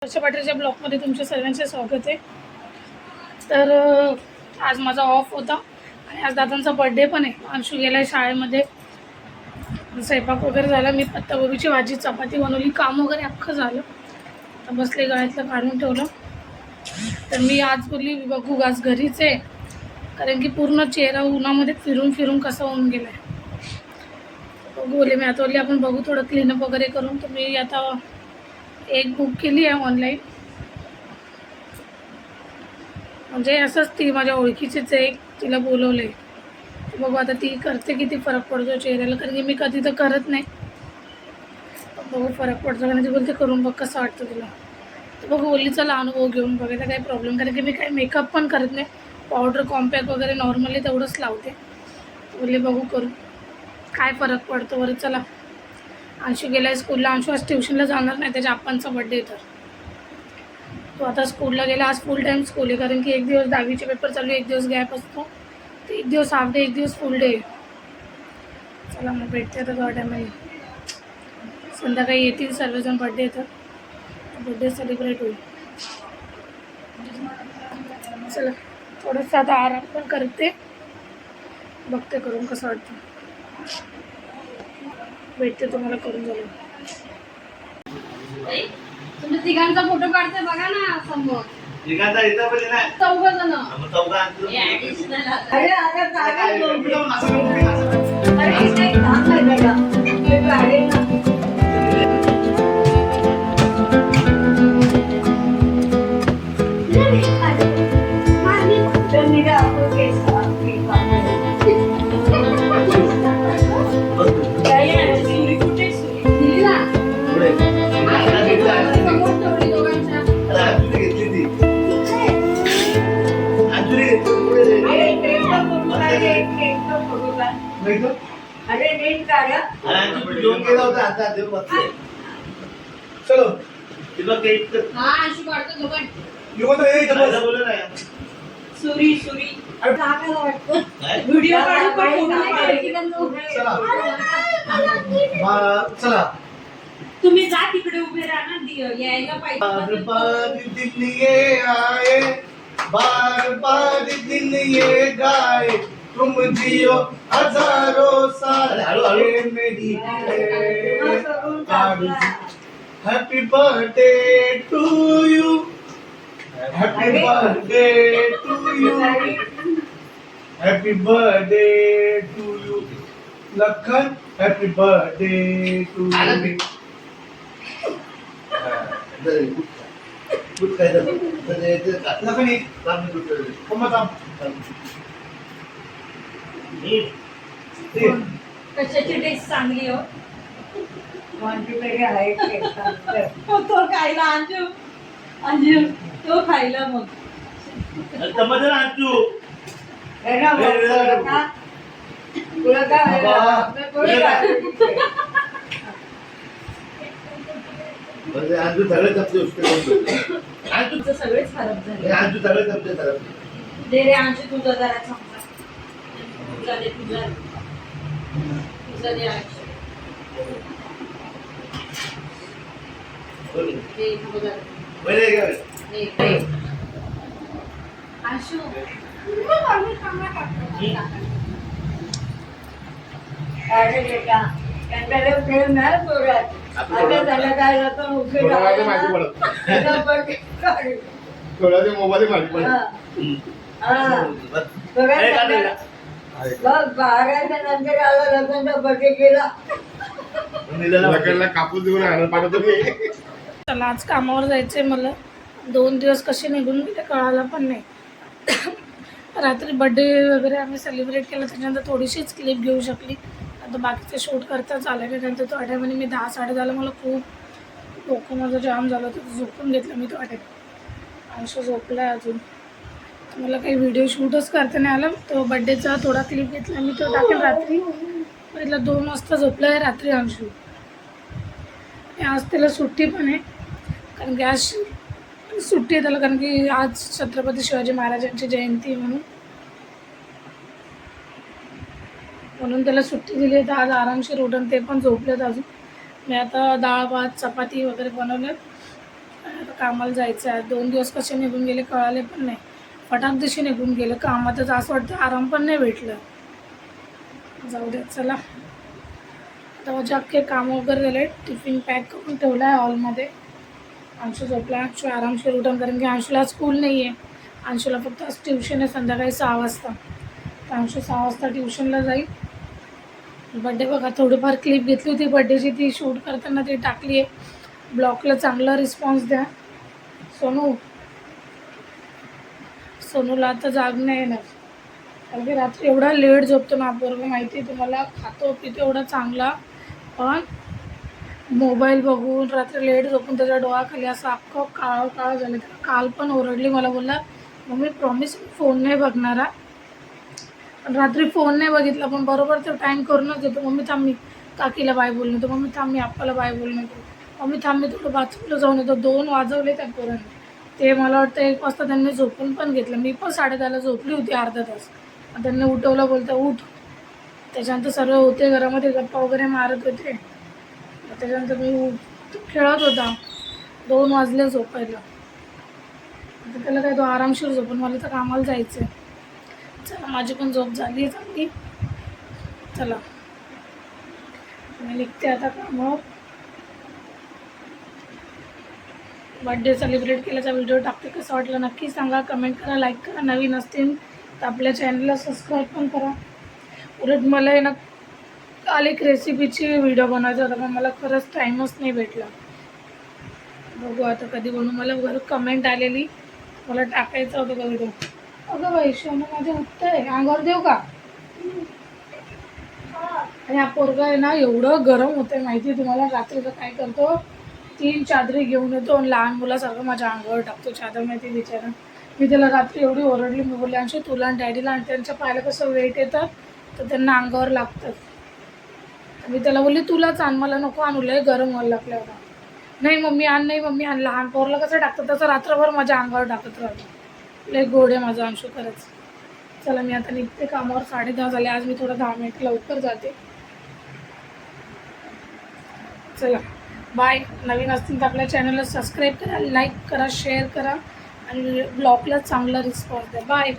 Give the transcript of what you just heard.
वर्षा पाटीलच्या ब्लॉगमध्ये तुमच्या सर्वांचे स्वागत आहे। तर आज माझा ऑफ होता आणि आज दादांचा बर्थडे पण आहे। अंशू गेलाय शाळेमध्ये। स्वयंपाक वगैरे झाला, मी पत्तागोबीची भाजी चपाती बनवली, काम वगैरे अख्खं झालं। तर बसले, गळ्यातलं काढून ठेवलं। तर मी आज बोलली बघू आज घरीच आहे, कारण की पूर्ण चेहरा उन्हामध्ये फिरून फिरून कसा होऊन गेलाय। बोलले मी आता बोलली आपण बघू थोडं क्लीनअप वगैरे करून। तर मी आता एक बुक केली आहे ऑनलाईन, म्हणजे असंच ती माझ्या ओळखीचीच आहे, तिला बोलवले। बघू आता ती करते किती फरक पडतो चेहऱ्याला, कारण की मी कधी तर करत नाही। बघू फरक पडतो कारण ती बोलते करून बघ कसं वाटतं तुला। तर बघू बोलली चला अनुभव घेऊन बघायचा काही प्रॉब्लेम, कारण की मी काही मेकअप पण करत नाही, पावडर कॉम्पॅक्ट वगैरे नॉर्मली तेवढंच लावते। बोलले बघू करू काय फरक पडतो। बरं चला। अंशू गेलाय स्कूलला, अंशू आज ट्युशनला जाणार नाही, त्याच्या आप्पांचा बर्थडे तर तो आता स्कूलला गेला। आज फुल टाईम स्कूल आहे, कारण की एक दिवस 10वीचे पेपर चालू, एक दिवस गॅप असतो, तर एक दिवस हाफ डे एक दिवस फुल डे। चला मग भेटते आता थोड्या टायमाने, संध्याकाळी येतील सर्वजण बर्थडे तर बर्थडे सेलिब्रेट होईल। चला थोडंसं आता आराम पण करते, बघते करून कसं वाटतं, भेटते तुम्हाला करून झालं। तुम्ही तिघांचा फोटो काढते बघा ना समोर। तिघांचा इथं पण ना चौघ जण। मग चौघा आणतो। अरे आता काय अरे इथे काम आहे बेटा, ते गाडी ना अरे नीट काढ। चलो तिला केक हा अंशू काढतो दोघं। बोलू ना सुरी सुरी काकाला वाटतं व्हिडिओ काढू पण चला तुम्ही जा तिकडे उभे राहा ना, यायला पाहिजे। बार बार दिन ये गाए तुम जियो हजारों साल ये मेरी happy birthday to you, happy birthday to you, happy birthday to you Lakhan, happy birthday to you. Good काय झालं लखन एक काम गुड कोमता कशाची टेस्ट चांगली हो, क्वांटिटी आहे तो खायला अंजू अंजू तो खायला मग समजलं अंशू तुला अंशू सगळे कपचे उसके तुमचं सगळेच खराब झाले। अंशू सगळे कपचे खराब दे रे अंशू तुझा जरा चांगला तुझा दे, तुझा तुझा दे अंशू दे तुझा बरे का दे अंशू अरे बेटा त्यांच्याकडे प्रेम नाही पोरात। आता त्याला काय जातं उशीर थोडा मोबाईल माहिती बघ बाराच्या नंतर आला लग्नाचा बर्थडे केला, पडला कापूस देऊन आणायला पाठवतो मी। चला आज कामावर जायचंय मला, 2 दिवस कसे निघून गेले कळालं पण नाही। रात्री बर्थडे वगैरे आम्ही सेलिब्रेट केलं, त्याच्यानंतर थोडीशीच क्लिप घेऊ शकली। आता बाकीचं शूट करताच आलं, त्यानंतर तो आठवड्यामध्ये मी 10-10:30 मला खूप डोकं माझं जाम झालं होतं, झोपून घेतलं मी तो आठवड्यात। अंशू झोपला आहे अजून, मला काही व्हिडिओ शूटच करता नाही आलं। तो बड्डेचा थोडा क्लिप घेतला मी, तो टाकेल रात्री। पहिला 2 वाजता झोपला आहे रात्री अंशू। आज त्याला सुट्टी पण आहे, कारण की आज सुट्टी आहे त्याला, कारण की आज छत्रपती शिवाजी महाराजांची जयंती म्हणून म्हणून त्याला सुट्टी दिली आहे, तर आज आरामशीर उठून ते पण झोपलेत अजून। मी आता डाळ भात चपाती वगैरे बनवले, कामाला जायचं आहे. 2 दिवस कसे निघून गेले कळाले पण नाही. फटाक दिवशी निघून गेलं. कामातच असं वाटतं आराम पण नाही भेटलं. जाऊ दे चला. आता माझे अख्खे कामं वगैरे झाले. टिफिन पॅक करून ठेवला आहे हॉलमध्ये. अंशू झोपला. अंशू आरामशीर उठून, कारण की अंशूला स्कूल नाही आहे. अंशूला फक्त आज ट्युशन आहे संध्याकाळी 6 वाजता. तर अंशू 6 वाजता ट्युशनला जाईल. बड्डे बघा, थोडीफार क्लिप घेतली होती बड्डेची, ती शूट करताना ती टाकली आहे. ब्लॉगला चांगला रिस्पॉन्स द्या. सोनूला आता जाग नाही येणार, कारण की रात्री एवढा लेट झोपतो ना पोरगा, माहिती आहे तुम्हाला. खातो पितो एवढा चांगला, पण मोबाईल बघून रात्री लेट झोपून त्याच्या डोळ्याखाली असं अख्खं काळं काळं झालं. काल पण ओरडली मला, बोलला मम्मी प्रॉमिस फोन नाही बघणारा. पण रात्री फोन नाही बघितला, पण बरोबर तो टाईम करूनच येतो. मम्मी थांब मी काकीला बाय बोलून येतो, मम्मी थांब मी आप्पाला बाय बोलून येतो, मम्मी थांब मी थोडं बाथरूमला जाऊन येतो. 2 वाजवले त्या पोरांनी. ते मला वाटतं 1 वाजता त्यांनी झोपून पण घेतलं. मी पण 10:30ला झोपली होती अर्धा तास. त्यांनी उठवलं, बोलतं उठ. त्याच्यानंतर सर्व होते घरामध्ये, गप्पा वगैरे मारत होते. त्याच्यानंतर मी खेळत होता. 2 वाजले झोपायला. आता त्याला काय तो आरामशीर झोपून, मला तर कामाला जायचं आहे. चला, माझी पण झोप झाली चांगली. चला मी निघते आता कामावर. बर्थडे सेलिब्रेट केल्याचा व्हिडिओ टाकते, कसं वाटलं नक्की सांगा. कमेंट करा, लाईक करा. नवीन असतील तर आपल्या चॅनलला सबस्क्राईब पण करा. उलट मला आहे ना काल एक रेसिपीची व्हिडिओ बनवायचा होता, पण मला खरंच टाईमच नाही भेटला. बघू आता कधी बनवू. मला बरं कमेंट आलेली, मला टाकायचा होता का व्हिडिओ. अगं बाई शोनू माझ्या उठतंय, अंगावर देऊ का? आणि हा पोरगा आहे ना एवढं गरम होतं माहिती तुम्हाला. रात्रीचं काय करतो, 3 चादरी घेऊन येतो आणि लहान मुलासारखं माझ्या अंगावर टाकतो चादर. माहिती बिचारा. मी त्याला रात्री एवढी ओरडली, मी बोलले अंशू तुला आणि डॅडीला आणि त्यांच्या पायाला कसं वेट येतं तर त्यांना अंगावर लागतात. मी त्याला बोलली तुलाच आण, मला नको आणू, लय गरम व्हायला लागलं होता. नाही मम्मी आण, नाही मम्मी आण. लहान पोरला कसं टाकतं तसं रात्रभर माझ्या अंगावर टाकत राहतो. लय गोड आहे माझा अंशू खरंच. चला मी आता निघते कामावर. 10:30 झाले. आज मी थोडं 10 मिनिट लवकर जाते. चला बाय. नवीन असतील तर आपल्या चॅनलला सबस्क्राईब करा, लाईक करा, शेअर करा आणि ब्लॉगला चांगला रिस्पॉन्स द्या. बाय.